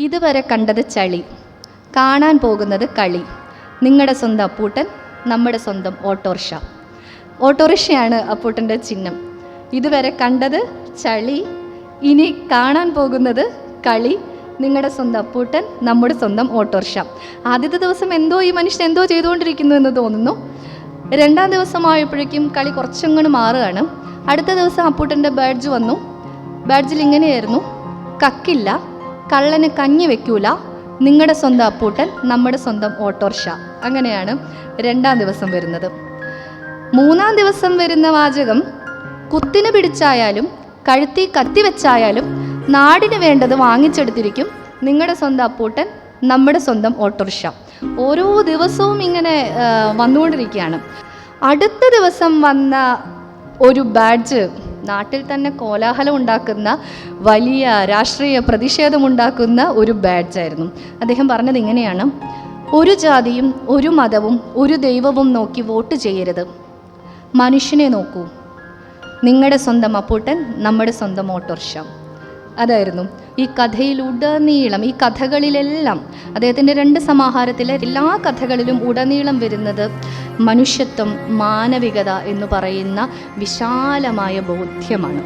ഇതുവരെ കണ്ടത് ചളി, കാണാൻ പോകുന്നത് കളി. നിങ്ങളുടെ സ്വന്തം അപ്പൂട്ടൻ, നമ്മുടെ സ്വന്തം ഓട്ടോറിക്ഷ. ഓട്ടോറിക്ഷയാണ് അപ്പൂട്ടൻ്റെ ചിഹ്നം. ഇതുവരെ കണ്ടത് ചളി, ഇനി കാണാൻ പോകുന്നത് കളി. നിങ്ങളുടെ സ്വന്തം അപ്പൂട്ടൻ, നമ്മുടെ സ്വന്തം ഓട്ടോറിക്ഷ. ആദ്യത്തെ ദിവസം ഈ മനുഷ്യൻ എന്തോ ചെയ്തുകൊണ്ടിരിക്കുന്നു എന്ന് തോന്നുന്നു. രണ്ടാം ദിവസമായപ്പോഴേക്കും കളി കുറച്ചങ്ങോട്ട് മാറുകയാണ്. അടുത്ത ദിവസം അപ്പൂട്ടൻ്റെ ബാഡ്ജ് വന്നു. ബാഡ്ജിൽ ഇങ്ങനെയായിരുന്നു: കക്കില്ല, കള്ളന് കഞ്ഞി വെക്കൂല, നിങ്ങളുടെ സ്വന്തം അപ്പൂട്ടൻ, നമ്മുടെ സ്വന്തം ഓട്ടോറിക്ഷ. അങ്ങനെയാണ് രണ്ടാം ദിവസം വരുന്നത്. മൂന്നാം ദിവസം വരുന്ന വാചകം: കുത്തിന് പിടിച്ചായാലും കഴുത്തി കത്തി വെച്ചായാലും നാടിന് വേണ്ടത് വാങ്ങിച്ചെടുത്തിരിക്കും, നിങ്ങളുടെ സ്വന്തം അപ്പൂട്ടൻ, നമ്മുടെ സ്വന്തം ഓട്ടോറിക്ഷ. ഓരോ ദിവസവും ഇങ്ങനെ വന്നുകൊണ്ടിരിക്കുകയാണ്. അടുത്ത ദിവസം വന്ന ഒരു ബാഡ്ജ് നാട്ടിൽ തന്നെ കോലാഹലം ഉണ്ടാക്കുന്ന, വലിയ രാഷ്ട്രീയ പ്രതിഷേധമുണ്ടാക്കുന്ന ഒരു ബാഡ്ജായിരുന്നു. അദ്ദേഹം പറഞ്ഞത് ഇങ്ങനെയാണ്: ഒരു ജാതിയും ഒരു മതവും ഒരു ദൈവവും നോക്കി വോട്ട് ചെയ്യരുത്, മനുഷ്യനെ നോക്കൂ, നിങ്ങളുടെ സ്വന്തം അപ്പൂട്ടൻ, നമ്മുടെ സ്വന്തം ഓട്ടോറിക്ഷ. അതായിരുന്നു ഈ കഥയിലുടനീളം, ഈ കഥകളിലെല്ലാം, അദ്ദേഹത്തിൻ്റെ 2 സമാഹാരത്തിലെ എല്ലാ കഥകളിലും ഉടനീളം വരുന്നത് മനുഷ്യത്വം, മാനവികത എന്ന് പറയുന്ന വിശാലമായ ബോധ്യമാണ്.